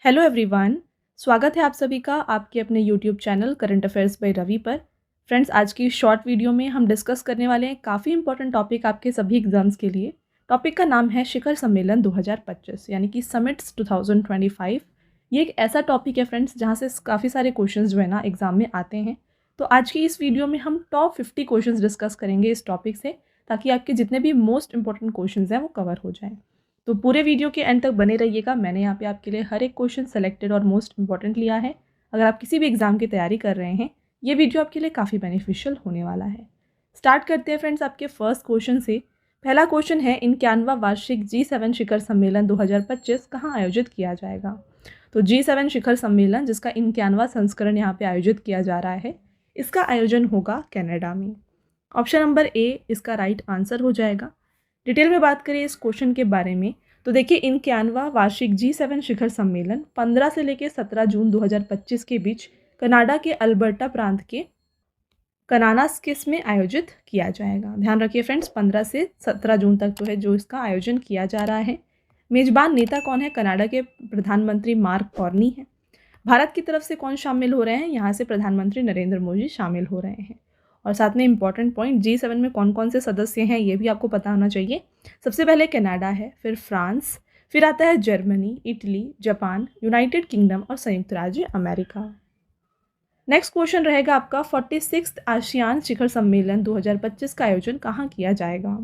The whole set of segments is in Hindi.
Hello everyone. स्वागत है आप सभी का आपके अपने YouTube channel current affairs by Ravi पर। फ्रेंड्स, आज की शॉर्ट वीडियो में हम डिस्कस करने वाले हैं काफ़ी इंपॉर्टेंट टॉपिक आपके सभी एग्जाम्स के लिए। टॉपिक का नाम है शिखर सम्मेलन 2025 यानी कि समिट्स 2025। ये एक ऐसा टॉपिक है फ्रेंड्स जहाँ से काफ़ी सारे क्वेश्चन जो है ना एग्जाम में आते हैं। तो आज की इस वीडियो में हम टॉप 50 क्वेश्चन डिस्कस करेंगे इस टॉपिक से, ताकि आपके जितने भी मोस्ट इंपॉर्टेंट क्वेश्चन हैं वो कवर हो जाएँ। तो पूरे वीडियो के एंड तक बने रहिएगा। मैंने यहाँ पे आपके लिए हर एक क्वेश्चन सेलेक्टेड और मोस्ट इंपॉर्टेंट लिया है। अगर आप किसी भी एग्जाम की तैयारी कर रहे हैं, ये वीडियो आपके लिए काफ़ी बेनिफिशियल होने वाला है। स्टार्ट करते हैं फ्रेंड्स आपके फर्स्ट क्वेश्चन से। पहला क्वेश्चन है, 51वां वार्षिक G7 शिखर सम्मेलन 2025 कहाँ आयोजित किया जाएगा। तो G7 शिखर सम्मेलन, जिसका 51वां संस्करण यहाँ पे आयोजित किया जा रहा है, इसका आयोजन होगा कनाडा में। ऑप्शन नंबर ए इसका राइट आंसर हो जाएगा। डिटेल में बात करें इस क्वेश्चन के बारे में, तो देखिए 51वां वार्षिक G7 शिखर सम्मेलन 15 से लेकर 17 जून 2025 के बीच कनाडा के अल्बर्टा प्रांत के कनानास्किस में आयोजित किया जाएगा। ध्यान रखिए फ्रेंड्स, 15 से 17 जून तक जो है जो इसका आयोजन किया जा रहा है। मेजबान नेता कौन है? कनाडा के प्रधानमंत्री मार्क कार्नी है। भारत की तरफ से कौन शामिल हो रहे हैं? यहाँ से प्रधानमंत्री नरेंद्र मोदी शामिल हो रहे हैं। और साथ में इंपॉर्टेंट पॉइंट, G7 में कौन कौन से सदस्य हैं ये भी आपको पता होना चाहिए। सबसे पहले कनाडा है, फिर फ्रांस, फिर आता है Germany, Italy, Japan, United kingdom और संयुक्त राज्य अमेरिका। नेक्स्ट क्वेश्चन रहेगा आपका, 46 आसियान शिखर सम्मेलन 2025 का आयोजन कहाँ किया जाएगा।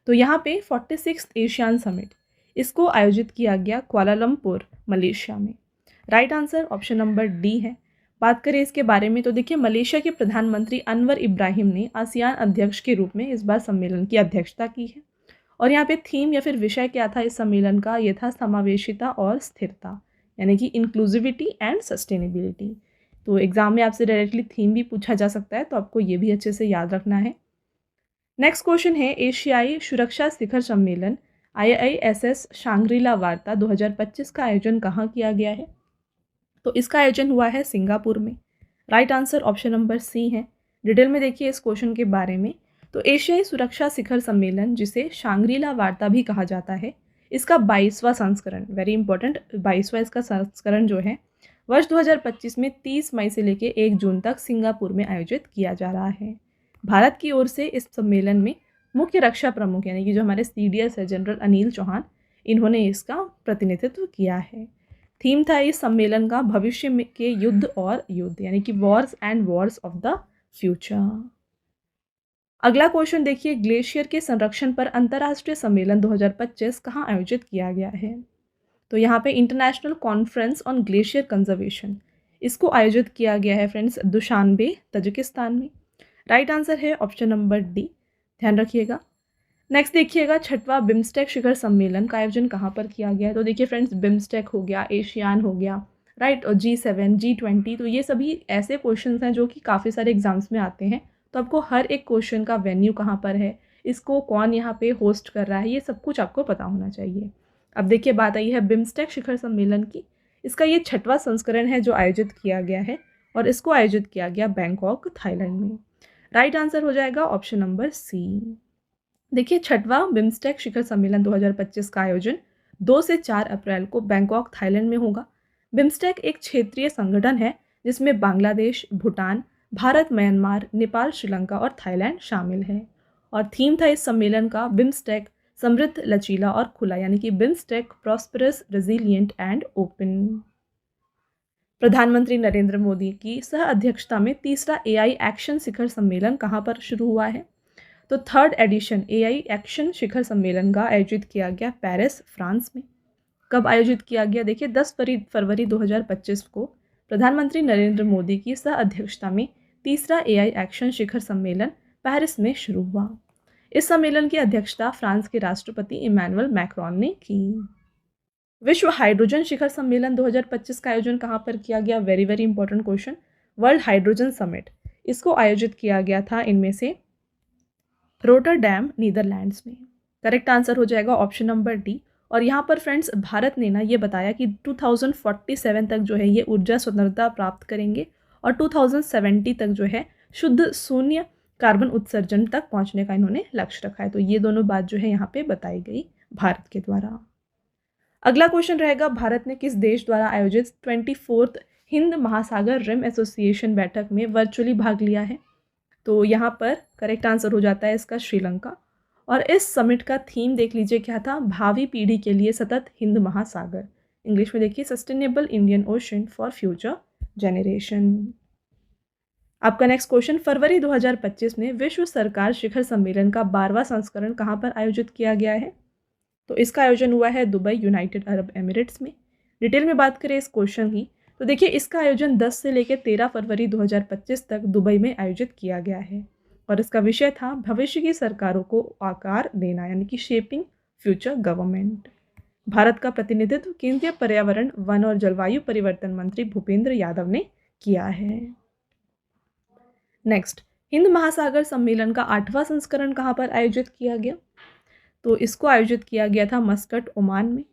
तो यहाँ पे 46 एशियान समिट, इसको आयोजित किया गया कुआलालंपुर, मलेशिया में। Right answer option number D है। बात करें इसके बारे में, तो देखिए मलेशिया के प्रधानमंत्री अनवर इब्राहिम ने आसियान अध्यक्ष के रूप में इस बार सम्मेलन की अध्यक्षता की है। और यहाँ पे थीम या फिर विषय क्या था इस सम्मेलन का? ये था समावेशिता और स्थिरता, यानी कि इंक्लूसिविटी एंड सस्टेनेबिलिटी। तो एग्जाम में आपसे डायरेक्टली थीम भी पूछा जा सकता है, तो आपको ये भी अच्छे से याद रखना है। नेक्स्ट क्वेश्चन है, एशियाई सुरक्षा शिखर सम्मेलन IISS शांग्रीला वार्ता 2025 का आयोजन कहाँ किया गया है। तो इसका आयोजन हुआ है सिंगापुर में। Right answer option number C है। डिटेल में देखिए इस क्वेश्चन के बारे में, तो एशियाई सुरक्षा शिखर सम्मेलन, जिसे शांग्रीला वार्ता भी कहा जाता है, इसका 22वां संस्करण, वेरी इंपॉर्टेंट, 22वां इसका संस्करण जो है वर्ष 2025 में 30 मई से लेकर 1 जून तक सिंगापुर में आयोजित किया जा रहा है। भारत की ओर से इस सम्मेलन में मुख्य रक्षा प्रमुख यानी कि जो हमारे CDS है जनरल अनिल चौहान, इन्होंने इसका प्रतिनिधित्व किया है। थीम था इस सम्मेलन का भविष्य में के युद्ध और युद्ध, यानी कि Wars and Wars of the future. अगला क्वेश्चन देखिए, ग्लेशियर के संरक्षण पर अंतर्राष्ट्रीय सम्मेलन 2025 कहाँ आयोजित किया गया है। तो यहाँ पे international conference on glacier conservation, इसको आयोजित किया गया है फ्रेंड्स दुशानबे, तजिकिस्तान में। राइट आंसर है ऑप्शन नंबर डी, ध्यान रखिएगा। नेक्स्ट देखिएगा, 6वां बिम्स्टेक शिखर सम्मेलन का आयोजन कहाँ पर किया गया है। तो देखिए फ्रेंड्स, बिम्स्टेक हो गया, एशियान हो गया, राइट, और G7, G20, तो ये सभी ऐसे क्वेश्चंस हैं जो कि काफ़ी सारे एग्जाम्स में आते हैं। तो आपको हर एक क्वेश्चन का वेन्यू कहाँ पर है, इसको कौन यहाँ पे होस्ट कर रहा है, ये सब कुछ आपको पता होना चाहिए। अब देखिए बात आई है बिम्स्टेक शिखर सम्मेलन की। इसका ये 6वां संस्करण है जो आयोजित किया गया है, और इसको आयोजित किया गया बैंकॉक, थाईलैंड में। राइट आंसर हो जाएगा ऑप्शन नंबर सी। देखिए 6वां बिम्स्टेक शिखर सम्मेलन 2025 का आयोजन 2 से 4 अप्रैल को बैंकॉक, थाईलैंड में होगा। बिम्स्टेक एक क्षेत्रीय संगठन है जिसमें बांग्लादेश, भूटान, भारत, म्यांमार, नेपाल, श्रीलंका और थाईलैंड शामिल है। और थीम था इस सम्मेलन का बिम्स्टेक समृद्ध, लचीला और खुला, यानी कि BIMSTEC prosperous, resilient and open. प्रधानमंत्री नरेंद्र मोदी की सह अध्यक्षता में तीसरा AI एक्शन शिखर सम्मेलन कहाँ पर शुरू हुआ है। तो 3rd एडिशन AI एक्शन शिखर सम्मेलन का आयोजित किया गया पेरिस, फ्रांस में। कब आयोजित किया गया? देखिए 10 फरवरी 2025 को प्रधानमंत्री नरेंद्र मोदी की सह अध्यक्षता में तीसरा AI एक्शन शिखर सम्मेलन पेरिस में शुरू हुआ। इस सम्मेलन की अध्यक्षता फ्रांस के राष्ट्रपति इमैनुअल मैक्रोन ने की। विश्व हाइड्रोजन शिखर सम्मेलन 2025 का आयोजन कहाँ पर किया गया? Very very important question. World hydrogen summit, इसको आयोजित किया गया था इनमें से रोटरडैम, नीदरलैंड्स में। करेक्ट आंसर हो जाएगा ऑप्शन नंबर डी। और यहाँ पर फ्रेंड्स भारत ने ना ये बताया कि 2047 तक जो है ये ऊर्जा स्वतंत्रता प्राप्त करेंगे, और 2070 तक जो है शुद्ध शून्य कार्बन उत्सर्जन तक पहुँचने का इन्होंने लक्ष्य रखा है। तो ये दोनों बात जो है यहाँ पे बताई गई भारत के द्वारा। अगला क्वेश्चन रहेगा, भारत ने किस देश द्वारा आयोजित 24th हिंद महासागर रिम एसोसिएशन बैठक में वर्चुअली भाग लिया है? तो यहाँ पर करेक्ट आंसर हो जाता है इसका श्रीलंका। और इस समिट का थीम देख लीजिए क्या था, भावी पीढ़ी के लिए सतत हिंद महासागर। इंग्लिश में देखिए sustainable Indian ocean for future generation. आपका नेक्स्ट क्वेश्चन, फरवरी 2025 में विश्व सरकार शिखर सम्मेलन का 12वां संस्करण कहाँ पर आयोजित किया गया है? तो इसका आयोजन हुआ है दुबई, यूनाइटेड अरब एमिरेट्स में। डिटेल में बात करें इस क्वेश्चन की, तो देखिए इसका आयोजन 10 से लेकर 13 फरवरी 2025 तक दुबई में आयोजित किया गया है और इसका विषय था भविष्य की सरकारों को आकार देना, यानी कि शेपिंग फ्यूचर गवर्नमेंट। भारत का प्रतिनिधित्व केंद्रीय पर्यावरण, वन और जलवायु परिवर्तन मंत्री भूपेंद्र यादव ने किया है। नेक्स्ट, हिंद महासागर सम्मेलन का 8वां संस्करण कहाँ पर आयोजित किया गया? तो इसको आयोजित किया गया था मस्कट, ओमान में।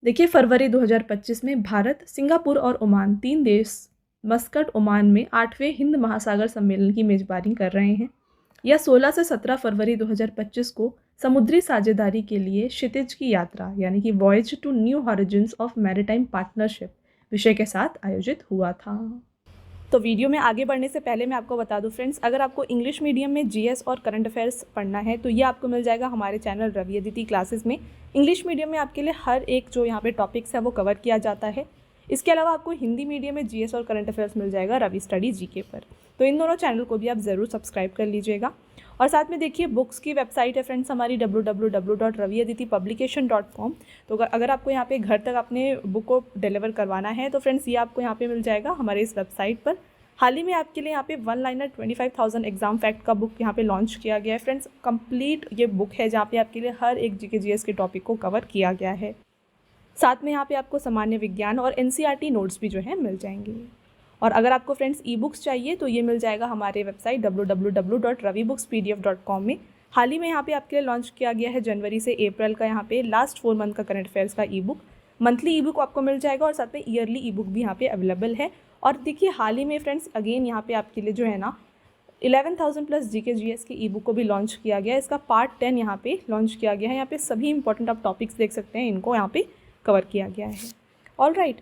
देखिए फरवरी 2025 में भारत, सिंगापुर और ओमान, 3 देश मस्कट, ओमान में 8वें हिंद महासागर सम्मेलन की मेजबानी कर रहे हैं। यह 16 से 17 फरवरी 2025 को समुद्री साझेदारी के लिए क्षितिज की यात्रा, यानी कि voyage to new horizons of maritime partnership विषय के साथ आयोजित हुआ था। तो वीडियो में आगे बढ़ने से पहले मैं आपको बता दूं फ्रेंड्स, अगर आपको इंग्लिश मीडियम में जीएस और करंट अफेयर्स पढ़ना है तो ये आपको मिल जाएगा हमारे चैनल रवि अदिति क्लासेस में। इंग्लिश मीडियम में आपके लिए हर एक जो यहाँ पे टॉपिक्स है वो कवर किया जाता है। इसके अलावा आपको हिंदी मीडियम में जीएस और करंट अफेयर्स मिल जाएगा रवि स्टडी जीके पर। तो इन दोनों चैनल को भी आप ज़रूर सब्सक्राइब कर लीजिएगा। और साथ में देखिए बुक्स की वेबसाइट है फ्रेंड्स हमारी www.raviaditippublication.com। तो अगर आपको यहाँ पे घर तक अपने बुक को डिलीवर करवाना है तो फ्रेंड्स ये आपको यहाँ पे मिल जाएगा हमारे इस वेबसाइट पर। हाल ही में आपके लिए यहाँ पे 1 लाइनर 25,000 एग्जाम फैक्ट का बुक यहाँ पे लॉन्च किया गया है फ्रेंड्स। कंप्लीट ये बुक है जहाँ पे आपके लिए हर एक जीके जीएस के टॉपिक को कवर किया गया है। साथ में यहाँ पे आपको सामान्य विज्ञान और एनसीईआरटी नोट्स भी जो है मिल जाएंगे। और अगर आपको फ्रेंड्स ई बुक्स चाहिए तो ये मिल जाएगा हमारे वेबसाइट www.ravibookspdf.com में। हाल ही में यहाँ पे आपके लिए लॉन्च किया गया है जनवरी से अप्रैल का यहाँ पे लास्ट 4 मंथ का करंट अफेयर्स का ई बुक। मंथली ई बुक आपको मिल जाएगा और साथ में ईयरली ई बुक भी यहाँ पे अवेलेबल है। और देखिए हाल ही में फ्रेंड्स अगेन यहाँ पे आपके लिए जो है ना 11,000 प्लस जीके जीएस की ई बुक को भी लॉन्च किया गया है। इसका पार्ट 10 यहाँ पे लॉन्च किया गया है। यहाँ पे सभी इंपॉर्टेंट आप टॉपिक्स देख सकते हैं, इनको यहाँ पे कवर किया गया है। All right.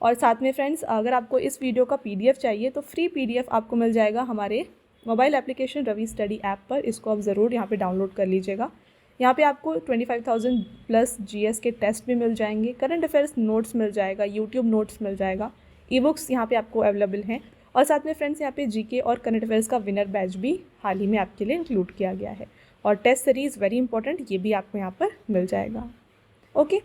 और साथ में फ्रेंड्स अगर आपको इस वीडियो का पीडीएफ चाहिए तो फ्री पीडीएफ आपको मिल जाएगा हमारे mobile application Ravi study app पर। इसको आप ज़रूर यहाँ पे डाउनलोड कर लीजिएगा। यहाँ पे आपको 25,000 प्लस जीएस के टेस्ट भी मिल जाएंगे, करंट अफेयर्स नोट्स मिल जाएगा, यूट्यूब नोट्स मिल जाएगा, ई बुक्स यहाँ पे आपको अवेलेबल हैं। और साथ में फ्रेंड्स यहाँ पे जीके और करंट अफेयर्स का विनर बैच भी हाल ही में आपके लिए इंक्लूड किया गया है। और टेस्ट सीरीज़ वेरी इंपॉर्टेंट, ये भी आपको यहाँ पर मिल जाएगा। ओके।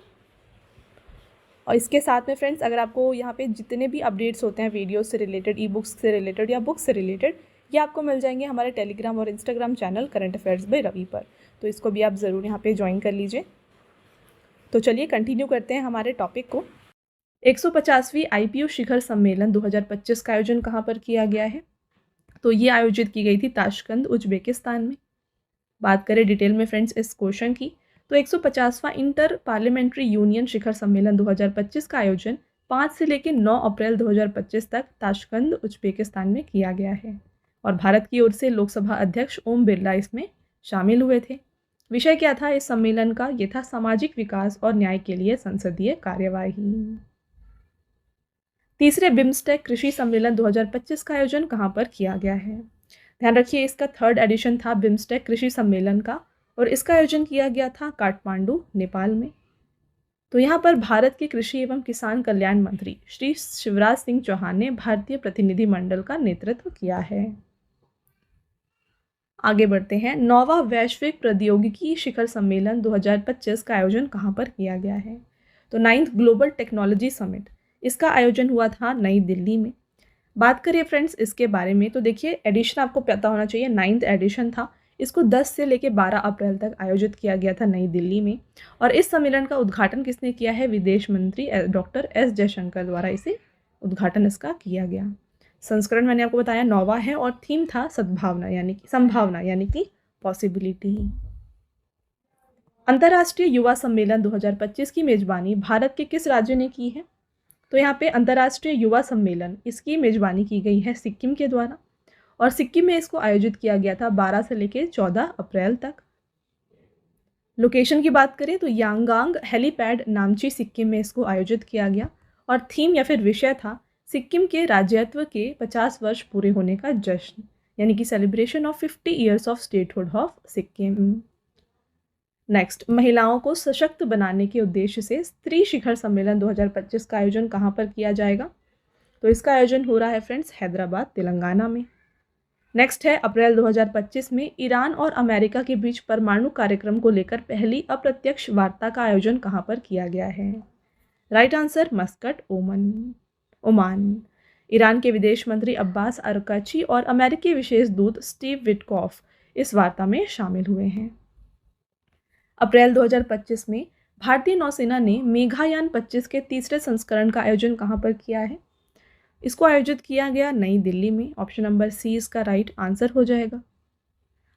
और इसके साथ में फ्रेंड्स अगर आपको यहाँ पे जितने भी अपडेट्स होते हैं वीडियो से रिलेटेड, ई बुक्स से रिलेटेड या बुक्स से रिलेटेड, ये आपको मिल जाएंगे हमारे टेलीग्राम और Instagram channel current affairs by Ravi पर। तो इसको भी आप ज़रूर यहाँ पे ज्वाइन कर लीजिए। तो चलिए कंटिन्यू करते हैं हमारे टॉपिक को। 150वीं आईपीओ शिखर सम्मेलन 2025 का आयोजन कहाँ पर किया गया है? तो ये आयोजित की गई थी ताशकंद, उज्बेकिस्तान में। बात करें डिटेल में फ्रेंड्स इस क्वेश्चन की, तो 150वां इंटर पार्लियामेंट्री यूनियन शिखर सम्मेलन 2025 का आयोजन 5 से लेकर 9 अप्रैल 2025 तक ताशकंद, उज्बेकिस्तान में किया गया है। और भारत की ओर से लोकसभा अध्यक्ष ओम बिरला इसमें शामिल हुए थे। विषय क्या था इस सम्मेलन का? ये था सामाजिक विकास और न्याय के लिए संसदीय कार्यवाही। तीसरे बिम्स्टेक कृषि सम्मेलन 2025 का आयोजन कहाँ पर किया गया है? ध्यान रखिए इसका 3rd एडिशन था बिम्स्टेक कृषि सम्मेलन का और इसका आयोजन किया गया था काठमांडू, नेपाल में। तो यहाँ पर भारत के कृषि एवं किसान कल्याण मंत्री श्री शिवराज सिंह चौहान ने भारतीय प्रतिनिधि मंडल का नेतृत्व किया है। आगे बढ़ते हैं। 9वां वैश्विक प्रौद्योगिकी शिखर सम्मेलन 2025 का आयोजन कहाँ पर किया गया है? तो 9th ग्लोबल टेक्नोलॉजी समिट, इसका आयोजन हुआ था नई दिल्ली में। बात करिए फ्रेंड्स इसके बारे में, तो देखिए एडिशन आपको पता होना चाहिए, 9th एडिशन था। इसको 10 से लेकर 12 अप्रैल तक आयोजित किया गया था नई दिल्ली में। और इस सम्मेलन का उद्घाटन किसने किया है? विदेश मंत्री डॉक्टर एस जयशंकर द्वारा इसे उद्घाटन इसका किया गया। संस्करण मैंने आपको बताया 9वां है और थीम था सद्भावना, यानी कि संभावना, यानी कि पॉसिबिलिटी। अंतर्राष्ट्रीय युवा सम्मेलन 2025 की मेजबानी भारत के किस राज्य ने की है? तो यहाँ पे अंतर्राष्ट्रीय युवा सम्मेलन, इसकी मेजबानी की गई है सिक्किम के द्वारा और सिक्किम में इसको आयोजित किया गया था 12 से लेकर 14 अप्रैल तक। लोकेशन की बात करें तो यांगांग हेलीपैड नामची सिक्किम में इसको आयोजित किया गया और थीम या फिर विषय था सिक्किम के राज्यत्व के 50 वर्ष पूरे होने का जश्न, यानी कि celebration of 50 years of statehood of Sikkim. Next, महिलाओं को सशक्त बनाने के उद्देश्य से स्त्री शिखर सम्मेलन 2025 का आयोजन कहाँ पर किया जाएगा? तो इसका आयोजन हो रहा है फ्रेंड्स हैदराबाद तेलंगाना में। नेक्स्ट है अप्रैल 2025 में ईरान और अमेरिका के बीच परमाणु कार्यक्रम को लेकर पहली अप्रत्यक्ष वार्ता का आयोजन कहाँ पर किया गया है? Right answer Muscat, Oman. Iran के विदेश मंत्री अब्बास अरकाची और अमेरिकी विशेष दूत स्टीव विटकॉफ इस वार्ता में शामिल हुए हैं। अप्रैल 2025 में भारतीय नौसेना ने मेघायान 25 के तीसरे संस्करण का आयोजन कहाँ पर किया है? इसको आयोजित किया गया नई दिल्ली में। ऑप्शन नंबर सी इसका राइट आंसर हो जाएगा।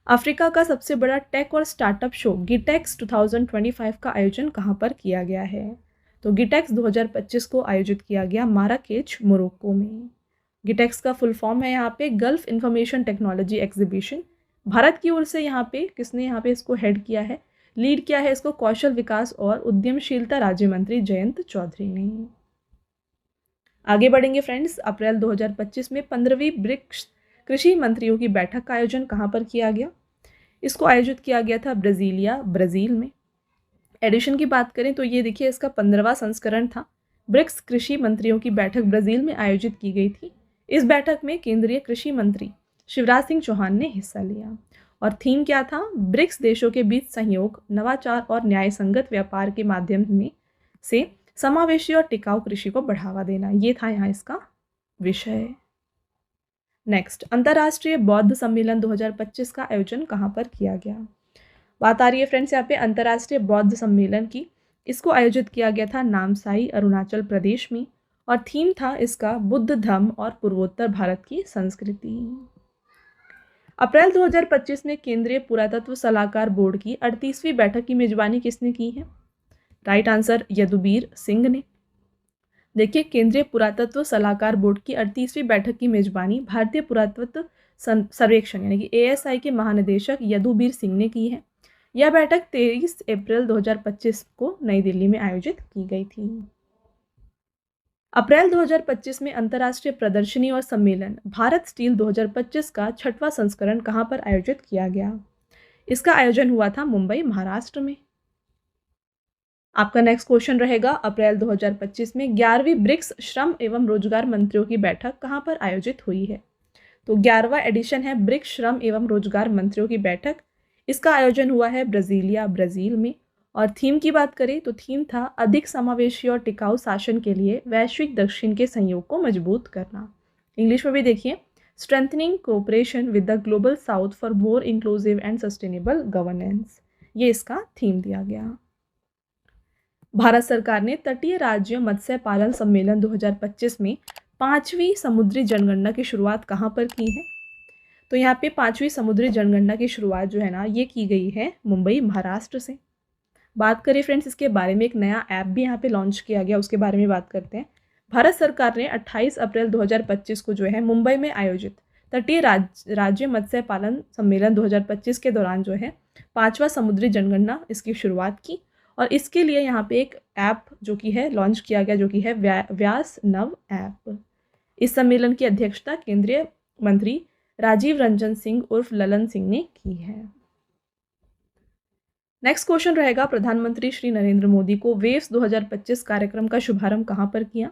अफ्रीका का सबसे बड़ा टेक और स्टार्टअप शो गिटेक्स 2025 का आयोजन कहाँ पर किया गया है? तो गिटेक्स 2025 को आयोजित किया गया माराकेच, मोरक्को में। गिटेक्स का फुल फॉर्म है यहाँ पे gulf information technology exhibition. Bharat की ओर से यहाँ पे किसने यहाँ पे इसको हेड किया है, लीड किया है इसको कौशल विकास और उद्यमशीलता राज्य मंत्री जयंत चौधरी ने। आगे बढ़ेंगे फ्रेंड्स। अप्रैल 2025 में 15वीं ब्रिक्स कृषि मंत्रियों की बैठक का आयोजन कहाँ पर किया गया? इसको आयोजित किया गया था ब्राज़ील में। एडिशन की बात करें तो ये देखिए इसका 15वां संस्करण था। ब्रिक्स कृषि मंत्रियों की बैठक ब्राज़ील में आयोजित की गई थी। इस बैठक में केंद्रीय कृषि मंत्री शिवराज सिंह चौहान ने हिस्सा लिया और थीम क्या था? ब्रिक्स देशों के बीच सहयोग, नवाचार और न्याय संगत व्यापार के माध्यम में से समावेशी और टिकाऊ कृषि को बढ़ावा देना, ये था यहाँ इसका विषय। नेक्स्ट, अंतर्राष्ट्रीय बौद्ध सम्मेलन 2025 का आयोजन कहाँ पर किया गया? बात आ रही है फ्रेंड्स यहाँ पे अंतर्राष्ट्रीय बौद्ध सम्मेलन की। इसको आयोजित किया गया था नामसाई, अरुणाचल प्रदेश में और थीम था इसका बुद्ध धम्म और पूर्वोत्तर भारत की संस्कृति। अप्रैल 2025 में केंद्रीय पुरातत्व सलाहकार बोर्ड की 38वीं बैठक की मेजबानी किसने की है? राइट आंसर यदुबीर सिंह ने। देखिए, केंद्रीय पुरातत्व सलाहकार बोर्ड की 38वीं बैठक की मेजबानी भारतीय पुरातत्व सर्वेक्षण यानी कि ASI के महानिदेशक यदुबीर सिंह ने की है। यह बैठक 23 अप्रैल 2025 को नई दिल्ली में आयोजित की गई थी। अप्रैल 2025 में अंतर्राष्ट्रीय प्रदर्शनी और सम्मेलन भारत स्टील 2025 का 6वां संस्करण कहाँ पर आयोजित किया गया? इसका आयोजन हुआ था मुंबई, महाराष्ट्र में। आपका नेक्स्ट क्वेश्चन रहेगा, अप्रैल 2025 में 11वीं ब्रिक्स श्रम एवं रोजगार मंत्रियों की बैठक कहाँ पर आयोजित हुई है? तो 11वां एडिशन है ब्रिक्स श्रम एवं रोजगार मंत्रियों की बैठक। इसका आयोजन हुआ है ब्राज़ील में और थीम की बात करें तो थीम था अधिक समावेशी और टिकाऊ शासन के लिए वैश्विक दक्षिण के सहयोग को मजबूत करना। इंग्लिश में भी देखिए, strengthening cooperation with the global south for more inclusive and sustainable governance, ये इसका थीम दिया गया। भारत सरकार ने तटीय राज्य मत्स्य पालन सम्मेलन 2025 में 5वीं समुद्री जनगणना की शुरुआत कहाँ पर की है? तो यहाँ पे 5वीं समुद्री जनगणना की शुरुआत जो है ना, ये की गई है मुंबई, महाराष्ट्र से। बात करें फ्रेंड्स इसके बारे में, एक नया ऐप भी यहाँ पे लॉन्च किया गया, उसके बारे में बात करते हैं। भारत सरकार ने 28 अप्रैल 2025 को जो है मुंबई में आयोजित तटीय राज्य मत्स्य पालन सम्मेलन 2025 के दौरान जो है 5वां समुद्री जनगणना इसकी शुरुआत की और इसके लिए यहाँ पे एक ऐप जो कि है लॉन्च किया गया, जो कि है व्यास नव ऐप। इस सम्मेलन की अध्यक्षता केंद्रीय मंत्री राजीव रंजन सिंह उर्फ ललन सिंह ने की है। नेक्स्ट क्वेश्चन रहेगा, प्रधानमंत्री श्री नरेंद्र मोदी को वेव्स 2025 कार्यक्रम का शुभारंभ कहाँ पर किया?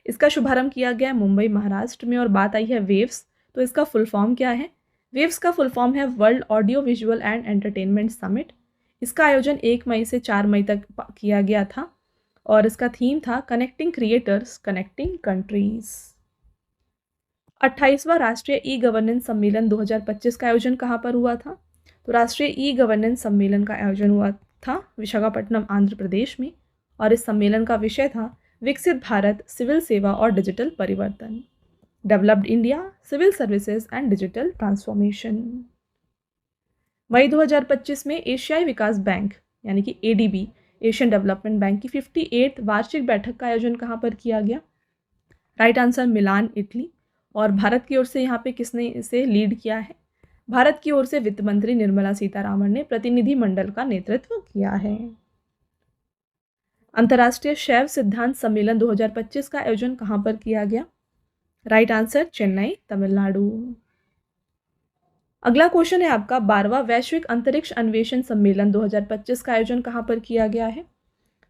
इसका शुभारंभ किया गया मुंबई, महाराष्ट्र में और बात आई है वेव्स, तो इसका फुल फॉर्म क्या है? वेव्स का फुल फॉर्म है world audio visual and entertainment summit. इसका आयोजन 1 मई से 4 मई तक किया गया था और इसका थीम था कनेक्टिंग क्रिएटर्स, कनेक्टिंग कंट्रीज। 28वां राष्ट्रीय ई गवर्नेंस सम्मेलन 2025 का आयोजन कहाँ पर हुआ था? तो राष्ट्रीय ई गवर्नेंस सम्मेलन का आयोजन हुआ था विशाखापट्टनम, आंध्र प्रदेश में और इस सम्मेलन का विषय था विकसित भारत, सिविल सेवा और डिजिटल परिवर्तन, developed India, civil services and digital transformation. मई 2025 में एशियाई विकास बैंक यानी कि ADB, एशियन डेवलपमेंट बैंक की 58th वार्षिक बैठक का आयोजन कहाँ पर किया गया? राइट आंसर मिलान, इटली। और भारत की ओर से यहाँ पे किसने इसे लीड किया है? भारत की ओर से वित्त मंत्री निर्मला सीतारामन ने प्रतिनिधिमंडल का नेतृत्व किया है। अंतर्राष्ट्रीय शैव सिद्धांत सम्मेलन 2025 का आयोजन कहाँ पर किया गया? Right answer Chennai, Tamil Nadu. अगला क्वेश्चन है आपका 12वां वैश्विक अंतरिक्ष अन्वेषण सम्मेलन 2025 का आयोजन कहाँ पर किया गया है?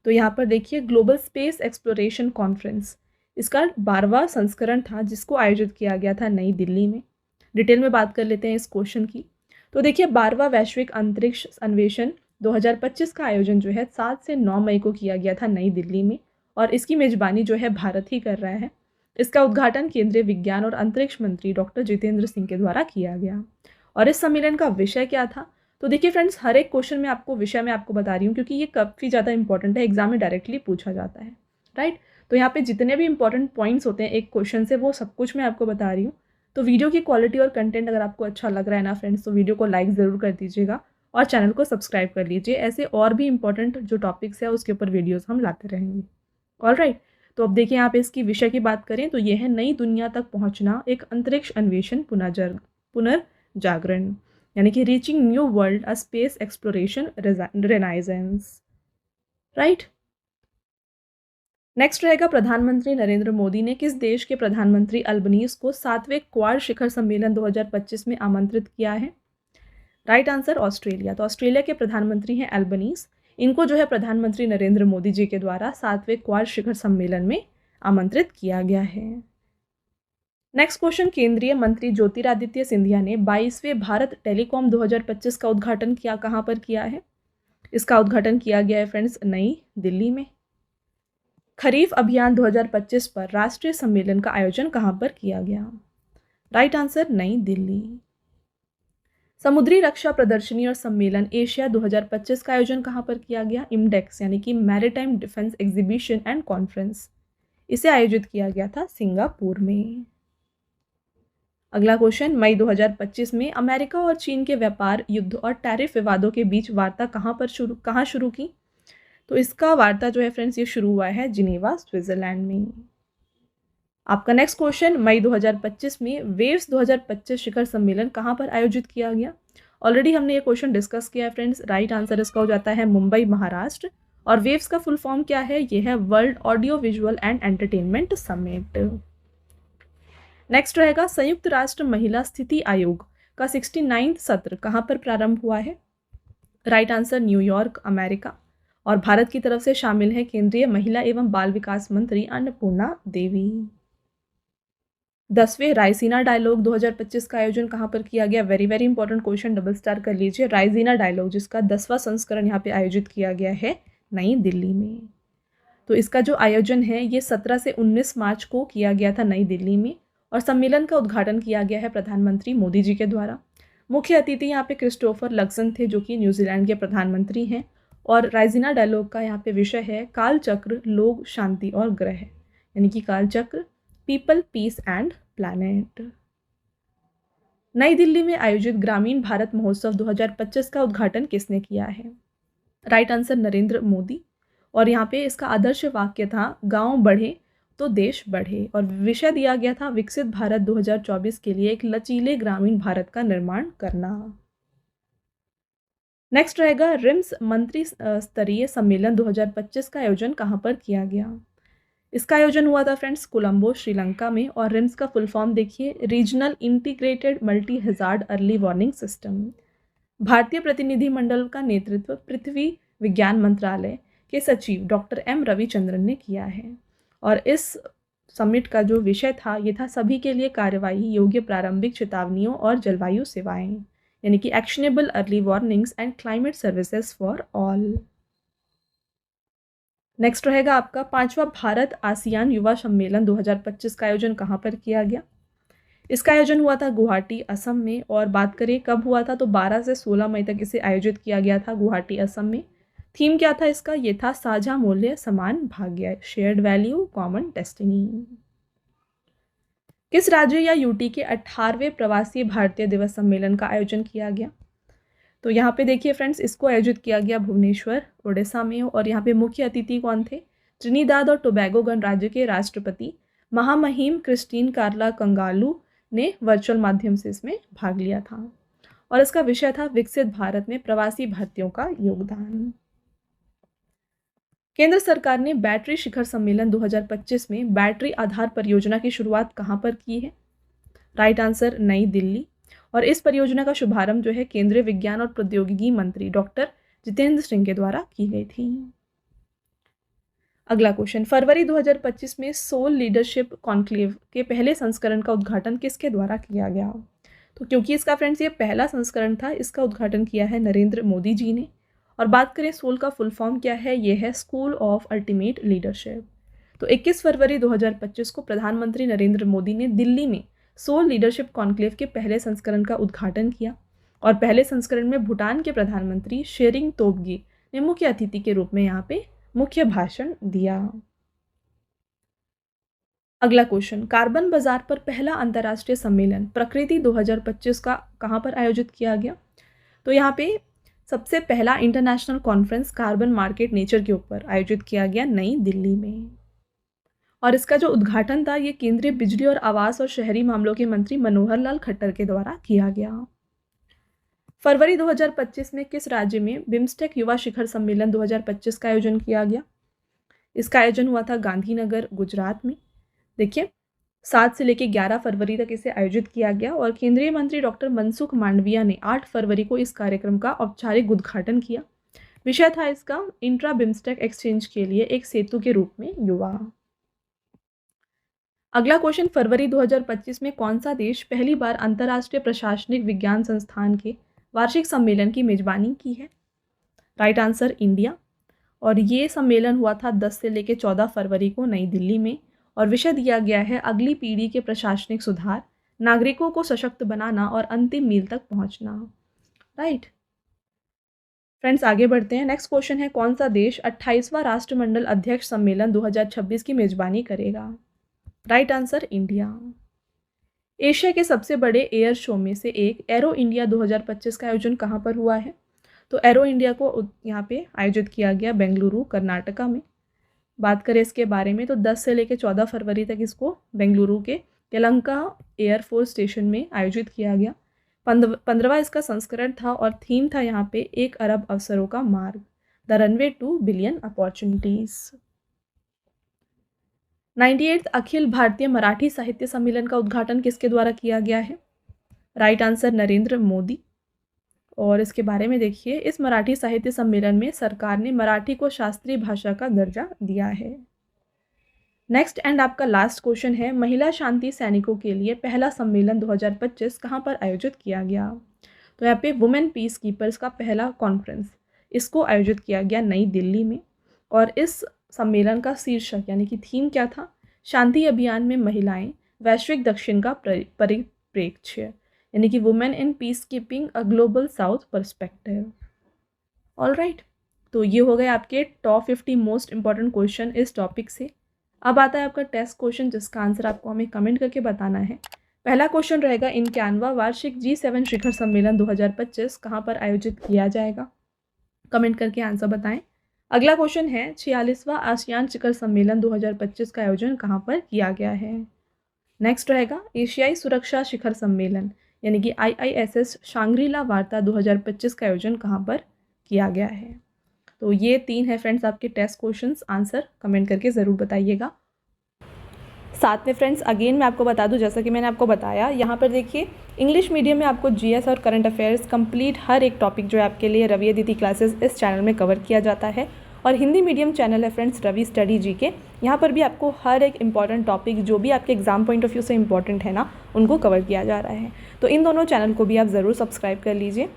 तो यहाँ पर देखिए ग्लोबल स्पेस एक्सप्लोरेशन कॉन्फ्रेंस, इसका 12वां संस्करण था जिसको आयोजित किया गया था नई दिल्ली में। डिटेल में बात कर लेते हैं इस क्वेश्चन की। तो देखिए 12वां वैश्विक अंतरिक्ष अन्वेषण 2025 का आयोजन जो है 7 से 9 मई को किया गया था नई दिल्ली में, और इसकी मेजबानी जो है भारत ही कर रहा है। इसका उद्घाटन केंद्रीय विज्ञान और अंतरिक्ष मंत्री डॉक्टर जितेंद्र सिंह के द्वारा किया गया। और इस सम्मेलन का विषय क्या था? तो देखिए फ्रेंड्स, हर एक क्वेश्चन में आपको विषय में आपको बता रही हूँ क्योंकि ये काफ़ी ज़्यादा इंपॉर्टेंट है, एग्जाम में डायरेक्टली पूछा जाता है, राइट। तो यहाँ पे जितने भी इंपॉर्टेंट पॉइंट्स होते हैं एक क्वेश्चन से, वो सब कुछ मैं आपको बता रही हूँ। तो वीडियो की क्वालिटी और कंटेंट अगर आपको अच्छा लग रहा है ना फ्रेंड्स, तो वीडियो को लाइक ज़रूर कर दीजिएगा और चैनल को सब्सक्राइब कर लीजिए। ऐसे और भी इंपॉर्टेंट जो टॉपिक्स है उसके ऊपर वीडियोज़ हम लाते रहेंगे। ऑलराइट, तो अब देखिए यहाँ पे इसकी विषय की बात करें तो ये है नई दुनिया तक पहुँचना, एक अंतरिक्ष अन्वेषण पुनर्जागरण, यानी कि reaching new world a space exploration renaissance, right. Next रहेगा प्रधानमंत्री नरेंद्र मोदी ने किस देश के प्रधानमंत्री अल्बनीज को 7वें क्वाड शिखर सम्मेलन 2025 में आमंत्रित किया है? Right answer Australia. तो ऑस्ट्रेलिया के प्रधानमंत्री हैं अल्बनीज, इनको जो है प्रधानमंत्री नरेंद्र मोदी जी के द्वारा 7वें क्वाड शिखर सम्मेलन में आमंत्रित किया गया है। नेक्स्ट क्वेश्चन, केंद्रीय मंत्री ज्योतिरादित्य सिंधिया ने 22वें भारत टेलीकॉम 2025 का उद्घाटन कहाँ पर किया है? इसका उद्घाटन किया गया है फ्रेंड्स नई दिल्ली में। खरीफ अभियान 2025 पर राष्ट्रीय सम्मेलन का आयोजन कहाँ पर किया गया? राइट आंसर नई दिल्ली। समुद्री रक्षा प्रदर्शनी और सम्मेलन एशिया 2025 का आयोजन कहाँ पर किया गया? इमडेक्स, यानी कि maritime defence exhibition and conference, इसे आयोजित किया गया था सिंगापुर में। अगला क्वेश्चन, मई 2025 में अमेरिका और चीन के व्यापार युद्ध और टैरिफ विवादों के बीच वार्ता कहाँ शुरू की? तो इसका वार्ता जो है फ्रेंड्स ये शुरू हुआ है जिनेवा, स्विट्जरलैंड में। आपका नेक्स्ट क्वेश्चन, मई 2025 में वेव्स 2025 शिखर सम्मेलन कहाँ पर आयोजित किया गया? ऑलरेडी हमने ये क्वेश्चन डिस्कस किया है फ्रेंड्स। राइट आंसर इसका हो जाता है मुंबई, महाराष्ट्र। और वेव्स का फुल फॉर्म क्या है? ये है world audio visual and entertainment summit. Next रहेगा संयुक्त राष्ट्र महिला स्थिति आयोग का 69वां सत्र कहाँ पर प्रारंभ हुआ है? Right answer New York, America. और भारत की तरफ से शामिल है केंद्रीय महिला एवं बाल विकास मंत्री अन्नपूर्णा देवी। 10वें रायसीना डायलॉग 2025 का आयोजन कहाँ पर किया गया? Very very important question, double star कर लीजिए। रायसीना डायलॉग जिसका 10वां संस्करण यहाँ पे आयोजित किया गया है नई दिल्ली में। तो इसका जो आयोजन है ये 17 से 19 मार्च को किया गया था नई दिल्ली में, और सम्मेलन का उद्घाटन किया गया है प्रधानमंत्री मोदी जी के द्वारा। मुख्य अतिथि यहाँ पे क्रिस्टोफर लक्सन थे जो कि न्यूजीलैंड के प्रधानमंत्री हैं। और रायसीना डायलॉग का यहाँ पे विषय है काल चक्र, लोग, शांति और ग्रह, यानी कि काल चक्र, पीपल, पीस एंड प्लैनेट। नई दिल्ली में आयोजित ग्रामीण भारत महोत्सव 2025 का उद्घाटन किसने किया है? Right answer Narendra Modi. और यहाँ पे इसका आदर्श वाक्य था गांव बढ़े तो देश बढ़े, और विषय दिया गया था विकसित भारत 2024 के लिए एक लचीले ग्रामीण भारत का निर्माण करना। नेक्स्ट रहेगा रिम्स मंत्री स्तरीय सम्मेलन 2025 का आयोजन कहाँ पर किया गया? इसका आयोजन हुआ था फ्रेंड्स कोलंबो, श्रीलंका में। और रिम्स का फुल फॉर्म देखिए regional integrated multi hazard early warning system. भारतीय प्रतिनिधिमंडल का नेतृत्व पृथ्वी विज्ञान मंत्रालय के सचिव डॉक्टर एम रविचंद्रन ने किया है। और इस समिट का जो विषय था ये था सभी के लिए कार्यवाही योग्य प्रारंभिक चेतावनियों और जलवायु सेवाएं, यानी कि actionable early warnings and climate services for all. Next रहेगा आपका 5वां भारत आसियान युवा सम्मेलन 2025 का आयोजन कहाँ पर किया गया? इसका आयोजन हुआ था गुवाहाटी, असम में। और बात करें कब हुआ था तो 12 से 16 मई तक इसे आयोजित किया गया था गुवाहाटी, असम में। थीम क्या था इसका? ये था साझा मूल्य समान भाग्य, शेयर्ड वैल्यू कॉमन डेस्टिनी। किस राज्य या यूटी के 18वें प्रवासी भारतीय दिवस सम्मेलन का आयोजन किया गया? तो यहाँ पे देखिए फ्रेंड्स इसको आयोजित किया गया भुवनेश्वर, उड़ीसा में। और यहाँ पे मुख्य अतिथि कौन थे? ट्रिनिदाद और टोबैगो गणराज्य के राष्ट्रपति महामहिम क्रिस्टीन कार्ला कंगालू ने वर्चुअल माध्यम से इसमें भाग लिया था। और इसका विषय था विकसित भारत में प्रवासी भारतीयों का योगदान। केंद्र सरकार ने बैटरी शिखर सम्मेलन 2025 में बैटरी आधार परियोजना की शुरुआत कहाँ पर की है? राइट आंसर नई दिल्ली। और इस परियोजना का शुभारंभ जो है केंद्रीय विज्ञान और प्रौद्योगिकी मंत्री डॉक्टर जितेंद्र सिंह के द्वारा की गई थी। अगला क्वेश्चन, फरवरी 2025 में सोल लीडरशिप कॉन्क्लेव के पहले संस्करण का उद्घाटन किसके द्वारा किया गया? तो क्योंकि इसका फ्रेंड्स ये पहला संस्करण था, इसका उद्घाटन किया है नरेंद्र मोदी जी ने। और बात करें सोल का फुल फॉर्म क्या है, ये है स्कूल ऑफ अल्टीमेट लीडरशिप। तो 21 फरवरी 2025 को प्रधानमंत्री नरेंद्र मोदी ने दिल्ली में सोल लीडरशिप कॉन्क्लेव के पहले संस्करण का उद्घाटन किया। और पहले संस्करण में भूटान के प्रधानमंत्री शेरिंग तोब्गे ने मुख्य अतिथि के रूप में यहाँ पे मुख्य भाषण दिया। अगला क्वेश्चन, कार्बन बाजार पर पहला अंतर्राष्ट्रीय सम्मेलन प्रकृति 2025 का कहाँ पर आयोजित किया गया? तो यहाँ पे सबसे पहला international conference carbon market nature के ऊपर आयोजित किया गया नई दिल्ली में। और इसका जो उद्घाटन था ये केंद्रीय बिजली और आवास और शहरी मामलों के मंत्री मनोहर लाल खट्टर के द्वारा किया गया। फरवरी 2025 में किस राज्य में बिम्स्टेक युवा शिखर सम्मेलन 2025 का आयोजन किया गया? इसका आयोजन हुआ था गांधीनगर, गुजरात में। देखिए 7 से लेकर 11 फरवरी तक इसे आयोजित किया गया और केंद्रीय मंत्री डॉक्टर मनसुख मांडविया ने 8 फरवरी को इस कार्यक्रम का औपचारिक उद्घाटन किया। विषय था इसका इंट्रा बिम्स्टेक एक्सचेंज के लिए एक सेतु के रूप में युवा। अगला क्वेश्चन, फरवरी 2025 में कौन सा देश पहली बार अंतर्राष्ट्रीय प्रशासनिक विज्ञान संस्थान के वार्षिक सम्मेलन की मेजबानी की है? Right answer India. और ये सम्मेलन हुआ था 10 से लेकर 14 फरवरी को नई दिल्ली में और विषय दिया गया है अगली पीढ़ी के प्रशासनिक सुधार, नागरिकों को सशक्त बनाना और अंतिम मील तक पहुंचना। राइट फ्रेंड्स, आगे बढ़ते हैं। नेक्स्ट क्वेश्चन है, कौन सा देश 28वां राष्ट्रमंडल अध्यक्ष सम्मेलन 2026 की मेजबानी करेगा? Right answer India. एशिया के सबसे बड़े एयर शो में से एक एरो इंडिया 2025 का आयोजन कहाँ पर हुआ है? तो एरो इंडिया को यहाँ पे आयोजित किया गया बेंगलुरु, कर्नाटका में। बात करें इसके बारे में तो 10 से लेकर 14 फरवरी तक इसको बेंगलुरु के यलहंका एयरफोर्स स्टेशन में आयोजित किया गया। 15वां इसका संस्करण था और थीम था यहाँ पे 1 अरब अवसरों का मार्ग, the runway two billion opportunities. 98th Akhil Bharatiya Marathi साहित्य सम्मेलन का उद्घाटन किसके द्वारा किया गया है? Right answer Narendra Modi. और इसके बारे में देखिए, इस मराठी साहित्य सम्मेलन में सरकार ने मराठी को शास्त्रीय भाषा का दर्जा दिया है। नेक्स्ट एंड आपका लास्ट क्वेश्चन है, महिला शांति सैनिकों के लिए पहला सम्मेलन 2025 कहाँ पर आयोजित किया गया? तो यहाँ पे वुमेन पीस कीपर्स का पहला कॉन्फ्रेंस इसको आयोजित किया गया नई दिल्ली में। और इस सम्मेलन का शीर्षक यानी कि थीम क्या था? शांति अभियान में महिलाएं, वैश्विक दक्षिण का परिप्रेक्ष्य, यानी कि women in peace keeping a global south perspective. All right, तो ये हो गए आपके टॉप 50 मोस्ट इंपॉर्टेंट क्वेश्चन इस टॉपिक से। अब आता है आपका टेस्ट क्वेश्चन जिसका आंसर आपको हमें कमेंट करके बताना है। पहला क्वेश्चन रहेगा, 91वां वार्षिक G7 शिखर सम्मेलन 2025 कहाँ पर आयोजित किया जाएगा? कमेंट करके आंसर बताएं। अगला क्वेश्चन है, 46वां आसियान शिखर सम्मेलन 2025 का आयोजन कहाँ पर किया गया है? नेक्स्ट रहेगा, एशियाई सुरक्षा शिखर सम्मेलन यानी कि IISS शांग्रीला वार्ता 2025 का आयोजन कहाँ पर किया गया है? तो ये 3 है फ्रेंड्स आपके टेस्ट क्वेश्चंस, आंसर कमेंट करके ज़रूर बताइएगा। साथ में फ्रेंड्स अगेन मैं आपको बता दूं, जैसा कि मैंने आपको बताया, यहाँ पर देखिए इंग्लिश मीडियम में आपको GS और करंट अफेयर्स कंप्लीट हर एक टॉपिक जो है आपके लिए रवि अदिति क्लासेस इस चैनल में कवर किया जाता है। और हिंदी मीडियम चैनल है फ्रेंड्स रवि स्टडी GK, यहाँ पर भी आपको हर एक इंपॉर्टेंट टॉपिक जो भी आपके एग्जाम पॉइंट ऑफ व्यू से इंपॉर्टेंट है ना, उनको कवर किया जा रहा है। तो इन दोनों चैनल को भी आप ज़रूर सब्सक्राइब कर लीजिए।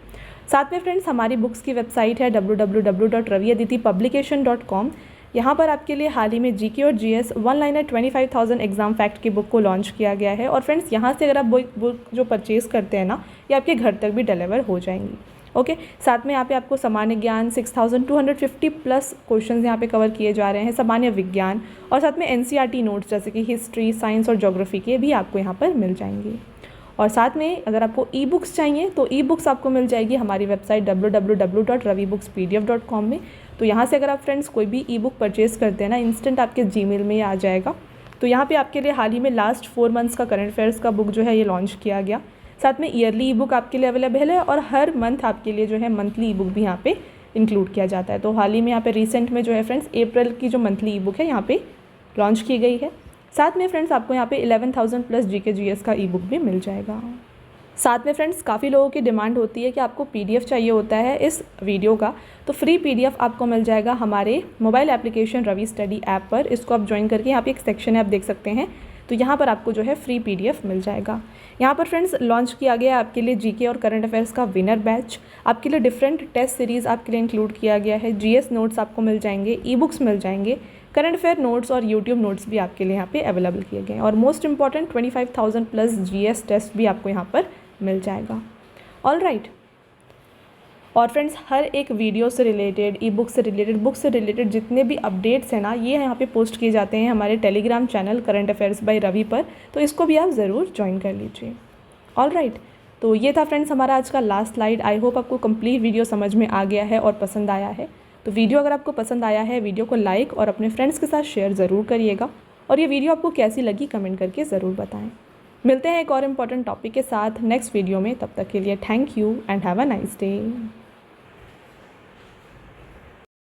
साथ में फ्रेंड्स हमारी बुक्स की वेबसाइट है www.raviaditipublication.com। यहाँ पर आपके लिए हाल ही में GK और GS one liner 25,000 exam fact की बुक को लॉन्च किया गया है। और फ्रेंड्स यहाँ से अगर आप बुक जो परचेज़ करते हैं ना, ये आपके घर तक भी डिलीवर हो जाएंगी। ओके, साथ में यहाँ पे आपको सामान्य ज्ञान 6,250 प्लस क्वेश्चन यहाँ पे कवर किए जा रहे हैं, सामान्य विज्ञान, और साथ में NCERT नोट्स जैसे कि हिस्ट्री, साइंस और ज्योग्राफी के भी आपको यहाँ पर मिल जाएंगे। और साथ में अगर आपको ई बुक्स चाहिए तो ई बुक्स आपको मिल जाएगी हमारी वेबसाइट www.ravibookspdf.com में। तो यहाँ से अगर आप फ्रेंड्स कोई भी ई बुक परचेज़ करते हैं ना, इंस्टेंट आपके जीमेल में आ जाएगा। तो यहाँ पे आपके लिए हाल ही में लास्ट 4 मंथ्स का करंट अफेयर्स का बुक जो है ये लॉन्च किया गया, साथ में ईयरली ई बुक आपके लिए अवेलेबल है और हर मंथ आपके लिए जो है मंथली ई बुक भी यहाँ पे इंक्लूड किया जाता है। तो हाल ही में यहाँ पे रिसेंट में जो है फ्रेंड्स अप्रैल की जो मंथली ई बुक है यहाँ पे लॉन्च की गई है। साथ में फ्रेंड्स आपको यहाँ पे 11,000 प्लस जीके जीएस का ई बुक भी मिल जाएगा। साथ में फ्रेंड्स काफ़ी लोगों की डिमांड होती है कि आपको पीडीएफ चाहिए होता है इस वीडियो का, तो फ्री पीडीएफ आपको मिल जाएगा हमारे mobile application Ravi study app पर। इसको आप ज्वाइन करके यहाँ पे एक सेक्शन है आप देख सकते हैं, तो यहाँ पर आपको जो है फ्री पीडीएफ मिल जाएगा। यहाँ पर फ्रेंड्स लॉन्च किया गया आपके लिए जीके और करंट अफेयर्स का विनर बैच, आपके लिए डिफरेंट टेस्ट सीरीज़ आपके लिए इंक्लूड किया गया है। जीएस नोट्स आपको मिल जाएंगे, ई बुक्स मिल जाएंगे, करंट अफेयर नोट्स और यूट्यूब नोट्स भी आपके लिए यहाँ पे अवेलेबल किए गए हैं। और most important 25,000 plus GS test भी आपको यहाँ पर मिल जाएगा। All right. और फ्रेंड्स हर एक वीडियो से रिलेटेड, ई बुक से रिलेटेड, बुक से रिलेटेड जितने भी अपडेट्स हैं ना, ये यहाँ पे पोस्ट किए जाते हैं हमारे Telegram channel current affairs by Ravi पर, तो इसको भी आप ज़रूर ज्वाइन कर लीजिए। All right. तो ये था फ्रेंड्स हमारा आज का लास्ट स्लाइड। आई होप आपको कंप्लीट वीडियो समझ में आ गया है और पसंद आया है। तो वीडियो अगर आपको पसंद आया है, वीडियो को लाइक और अपने फ्रेंड्स के साथ शेयर ज़रूर करिएगा। और ये वीडियो आपको कैसी लगी कमेंट करके ज़रूर बताएं। मिलते हैं एक और इम्पॉर्टेंट टॉपिक के साथ नेक्स्ट वीडियो में। तब तक के लिए thank you and have a nice day.